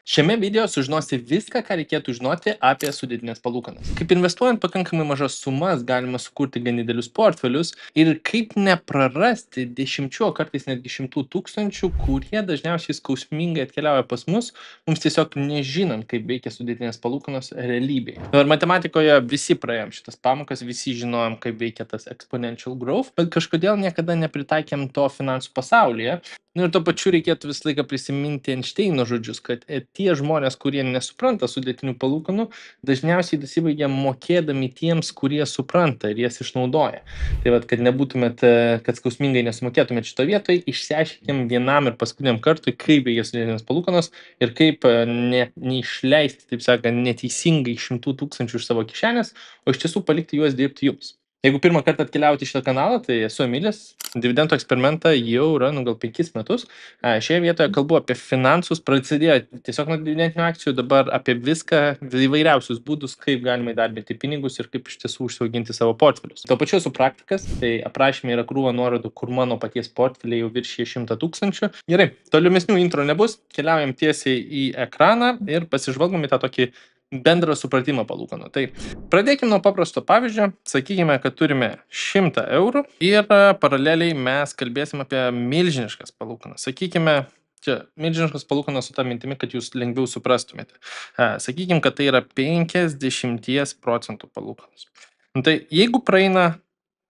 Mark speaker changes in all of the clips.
Speaker 1: Šiame video sužinosi viską, ką reikėtų žinoti apie sudėtinės palūkanas. Kaip investuojant pakankamai mažas sumas galima sukurti gan didelius portfelius ir kaip neprarasti dešimčių, o kartais netgi šimtų tūkstančių, kurie dažniausiai skausmingai atkeliauja pas mus, mums tiesiog nežinant, kaip veikia sudėtinės palūkanos realybėje. Ir matematikoje visi praėjom šitas pamokas, visi žinojom, kaip veikia tas exponential growth, bet kažkodėl niekada nepritaikėm to finansų pasaulyje. Ir tuo pačiu reikėtų visą laiką prisiminti Einšteino žodžius, kad tie žmonės, kurie nesupranta sudėtinių palūkanų, dažniausiai dasibaigia mokėdami tiems, kurie supranta ir jas išnaudoja. Tai vat, kad nebūtumėt, kad skausmingai nesumokėtumėt šito vietoje, išsiaiškinkim vienam ir paskutiniam kartui, kaip veikia sudėtinės palūkanos ir kaip neišleisti, taip sakant, neteisingai šimtų tūkstančių iš savo kišenės, o iš tiesų palikti juos dirbti jums. Jeigu pirmą kartą atkeliauti į šitą kanalą, tai esu Emilis, dividendų eksperimentą jau yra gal 5 metus. Šioje vietoje kalbu apie finansus, prasidėjo tiesiog nuo dividendinių akcijų, dabar apie viską, įvairiausius būdus, kaip galima įdarbinti pinigus ir kaip iš tiesų užsiauginti savo portfelius. Tuo pačiu esu praktikas, tai aprašyme yra krūva nuorodų, kur mano paties portfeliai jau viršyje 100 tūkstančių. Gerai, tolimesnių intro nebus, keliaujam tiesiai į ekraną ir pasižvalgom į tą tokį bendrą supratimą palūkanų. Tai pradėkime nuo paprasto pavyzdžio. Sakykime, kad turime 100 eurų ir paraleliai mes kalbėsim apie milžiniškas palūkanas. Sakykime, čia milžiniškas palūkanas su tą mintimi, kad jūs lengviau suprastumėte. Sakykime, kad tai yra 50% palūkanas. Tai jeigu praeina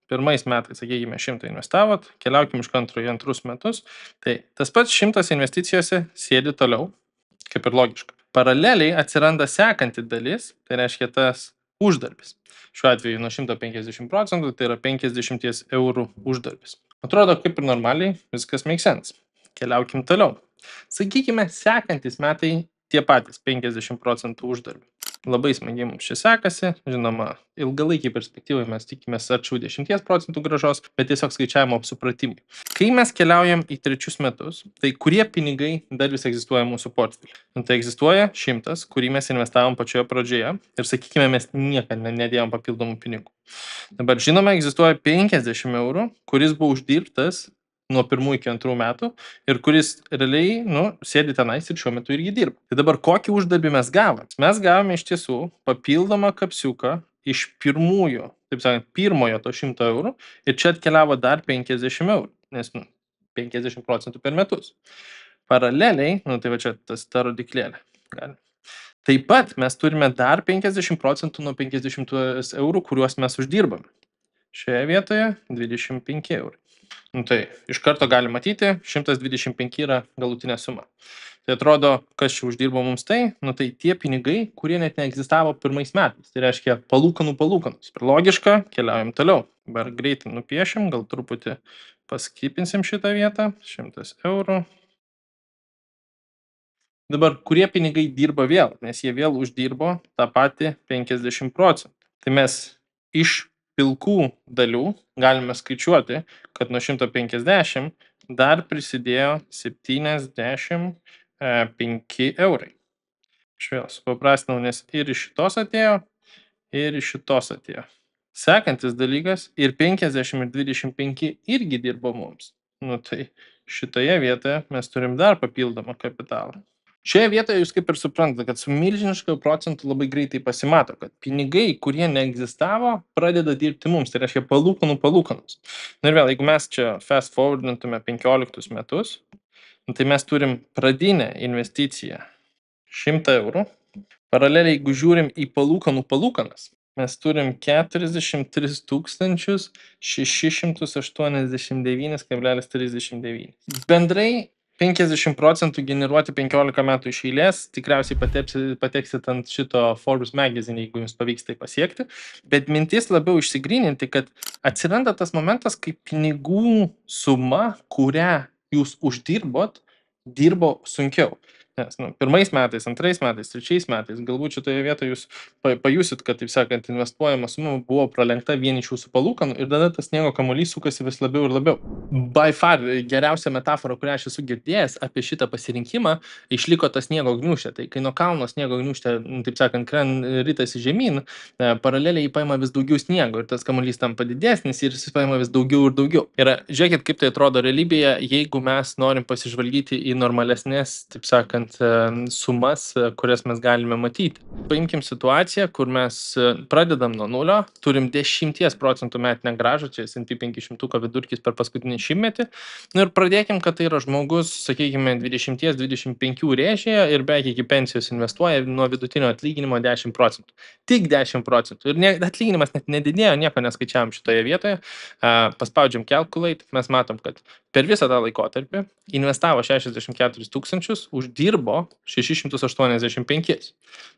Speaker 1: pirmais metais, sakykime, 100 investavot, keliaukim iš antro į antrus metus, tai tas pats 100 investicijose sėdi toliau, kaip ir logiška. Paraleliai atsiranda sekanti dalis, tai reiškia tas uždarbis. Šiuo atveju nuo 150%, tai yra 50 eurų uždarbis. Atrodo, kaip ir normaliai, viskas make sense. Keliaukim toliau. Sakykime, sekantis metai tie patys 50% uždarbį. Labai smagiai mums čia sekasi, žinoma, ilgalaikiai perspektyvai mes tikimės arčiau 10% grąžos, bet tiesiog skaičiavimo supratimai. Kai mes keliaujam į trečius metus, tai kurie pinigai dar vis egzistuoja mūsų portfelį? Tai egzistuoja 100, kurį mes investavom pačioje pradžioje ir sakykime, mes niekada nedėjom papildomų pinigų. Dabar žinoma, egzistuoja 50 eurų, kuris buvo uždirbtas nuo 1 iki 2 metų ir kuris realiai, sėdi tenais ir šiuo metu irgi dirba. Tai dabar kokį uždarbį mes gavome? Mes gavome iš tiesų papildomą kapsiuką iš pirmojo to 100 eurų ir čia atkeliavo dar 50 eurų, nes 50% per metus. Paraleliai, tai va čia ta rodiklėlė. Taip pat mes turime dar 50% nuo 50 eurų, kuriuos mes uždirbame. Šioje vietoje 25 eurai. Tai iš karto gali matyti, 125 yra galutinė suma. Tai atrodo, kas čia uždirbo mums tai? Tai tie pinigai, kurie net neegzistavo pirmais metais. Tai reiškia palūkanus. Ir logiška, keliaujam toliau. Dabar greitai nupiešim, gal truputį paskipinsim šitą vietą. 100 eurų. Dabar kurie pinigai dirba vėl? Nes jie vėl uždirbo tą patį 50%. Tai mes iš pilkų dalių galime skaičiuoti, kad nuo 150 dar prisidėjo 75 eurai. Aš vėl supaprastinau, nes ir iš šitos atėjo, ir iš šitos atėjo. Sekantis dalykas, ir 50 ir 25 irgi dirbo mums. Tai šitoje vietoje mes turim dar papildomą kapitalą. Šioje vietoje jūs kaip ir suprantate, kad su milžinišku procentu labai greitai pasimato, kad pinigai, kurie neegzistavo, pradeda dirbti mums, tai reiškia palūkanus. Ir vėl, jeigu mes čia fast forwardintume 15 metus, tai mes turim pradinę investiciją 100 eurų. Paraleliai, jeigu žiūrim į palūkanas, mes turim 43 689,39. Bendrai 50% generuoti 15 metų iš eilės, tikriausiai pateksit ant šito Forbes magazine, jeigu jums pavyks tai pasiekti, bet mintis labiau išsigryninti, kad atsiranda tas momentas, kai pinigų suma, kurią jūs uždirbot, dirbo sunkiau. Nes pirmais metais, antrais metais, trečiais metais, galbūt šitoje vietoje jūs pajusit, kad, taip sakant, investuojama suma buvo pralenkta vien iš jūsų palūkanų ir tada tas sniego kamuolys sukasi vis labiau ir labiau. By far geriausia metafora, kurią aš esu girdėjęs apie šitą pasirinkimą, išliko ta sniego gniūžtė. Tai kai nuo kalno sniego gniūžtė, taip sakant, ritasi žemyn, paraleliai paima vis daugiau sniego ir tas kamuolys tampa didesnis ir jis paima vis daugiau ir daugiau. Ir žiūrėkit, kaip tai atrodo realybėje, jeigu mes norim pasižvalgyti į normalesnės, taip sakant, būtent sumas, kurias mes galime matyti. Paimkim situaciją, kur mes pradedam nuo nulio, turim 10% metinę grąžą, čia S&P 500 vidurkis per paskutinį šimtmetį. Nu ir pradėkim, kad tai yra žmogus, sakykime, 20-25 rėžėje ir beveik iki pensijos investuoja nuo vidutinio atlyginimo 10%. Tik 10%. Ir atlyginimas net nedidėjo, nieko neskaičiavom šitoje vietoje. Paspaudžiam calculate, mes matom, kad per visą tą laikotarpį investavo 64 tūkstančius, uždirbo 685.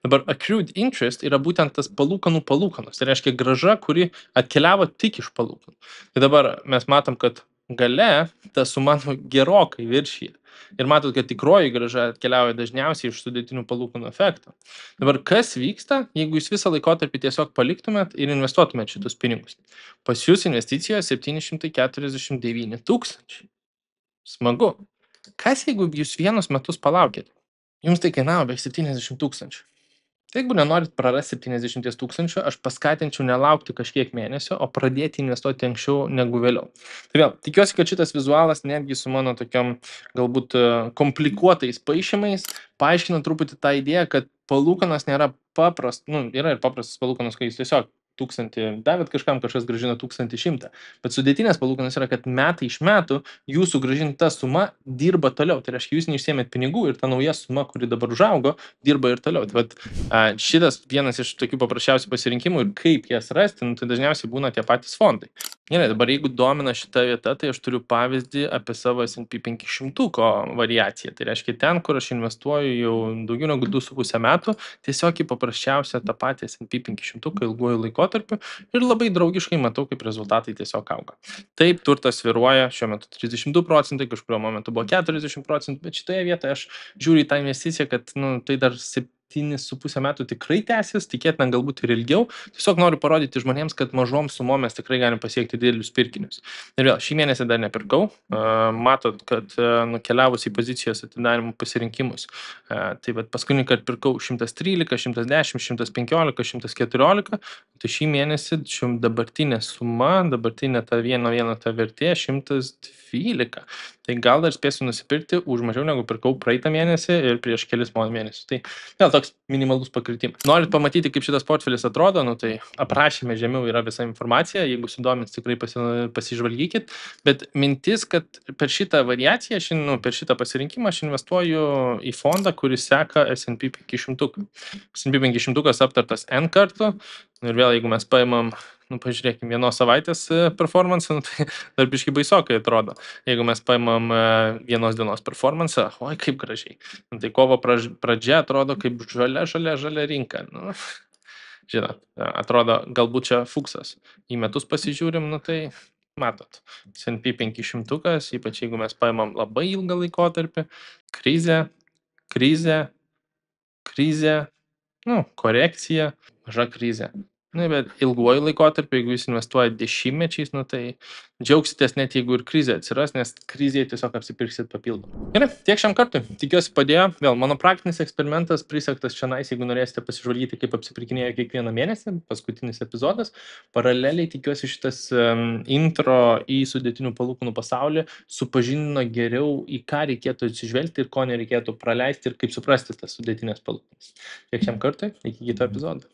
Speaker 1: Dabar accrued interest yra būtent tas palūkanos. Tai reiškia grąža, kuri atkeliavo tik iš palūkanų. Tai dabar mes matom, kad gale ta suma gerokai viršyje. Ir matot, kad tikroji grąža atkeliauja dažniausiai iš sudėtinių palūkanų efekto. Dabar kas vyksta, jeigu jūs visą laikotarpį tiesiog paliktumėt ir investuotumėt šitus pinigus? Pas jūs investicijos 749 tūkstančiai. Smagu. Kas jeigu jūs vienus metus palaukėt? Jums tai kainavo beveik 70 tūkstančių. Tai jeigu nenorit prarasti 70 tūkstančių, aš paskatinčiau nelaukti kažkiek mėnesio, o pradėti investuoti anksčiau negu vėliau. Tai vėl, tikiuosi, kad šitas vizualas netgi su mano tokiom galbūt komplikuotais paaišymais paaiškina truputį tą idėją, kad palūkanos nėra yra ir paprastas palūkanos, kai jūs tiesiog 1000 davėt kažkam, kažkas grąžina 1100. Bet sudėtinės palūkanos yra, kad metai iš metų jūsų grąžinta suma dirba toliau. Tai reiškia, jūs neišsėmėt pinigų ir ta nauja suma, kuri dabar užaugo, dirba ir toliau. Tai vat, šitas vienas iš tokių paprasčiausių pasirinkimų ir kaip jas rasti, tai dažniausiai būna tie patys fondai. Gerai, dabar jeigu domina šita vieta, tai aš turiu pavyzdį apie savo S&P 500 variaciją. Tai reiškia, ten, kur aš investuoju jau daugiau negu 2,5 metų, tiesiog į paprasčiausią tą patį S&P 500 ilguoju laikotarpiu ir labai draugiškai matau, kaip rezultatai tiesiog auga. Taip, turtas svyruoja, šiuo metu 32%, kažkurio momentu buvo 40%, bet šitoje vietoje aš žiūriu į tą investiciją, kad tai dar 7,5 metų tikrai tęsis, tikėtina galbūt ir ilgiau. Tiesiog noriu parodyti žmonėms, kad mažom sumom mes tikrai galim pasiekti didelius pirkinius. Ir vėl, šį mėnesį dar nepirkau. Matot, kad nukeliavus į pozicijos atidarimų pasirinkimus. Tai bet paskutinį kartą pirkau 113, 110, 115, 114. Tai šį mėnesį dabartinė suma, dabartinė ta vieno ta vertė 112. Tai gal dar spėsiu nusipirkti už mažiau negu pirkau praeitą mėnesį ir prieš kelis mėnesius. Tai vėl toks minimalus pakritimas. Norit pamatyti, kaip šitas portfelis atrodo, tai aprašyme žemiau yra visa informacija, jeigu sudomins, tikrai pasižvalgykit. Bet mintis, kad per šitą variaciją, per šitą pasirinkimą aš investuoju į fondą, kuris seka S&P 500. S&P 500 aptartas N kartų. Ir vėl, jeigu mes paimam, pažiūrėkim, vienos savaitės performance, tai dar biškai baisokai atrodo. Jeigu mes paimam vienos dienos performance, oi, kaip gražiai. Tai kovo pradžia atrodo kaip žalia rinka. Žinot, atrodo, galbūt čia fuksas. Į metus pasižiūrim, tai matot. S&P 500, ypač jeigu mes paimam labai ilgą laikotarpį, krizė, korekcija, maža krizė. Bet ilguoju laikotarpiu, jeigu jūs investuojate dešimtmečiais, tai džiaugsitės net jeigu ir krizė atsiras, nes krizėje tiesiog apsipirksit papildomai. Gerai, tiek šiam kartui. Tikiuosi padėjo. Vėl, mano praktinis eksperimentas prisektas čionais, jeigu norėsite pasižvalgyti, kaip apsipirkinėjo kiekvieną mėnesį, paskutinis epizodas. Paraleliai tikiuosi šitas intro į sudėtinių palūkanų pasaulį supažindino geriau, į ką reikėtų atsižvelgti ir ko nereikėtų praleisti ir kaip suprasti tas sudėtinės palūkanas. Tiek šiam kartui, iki kito epizodo.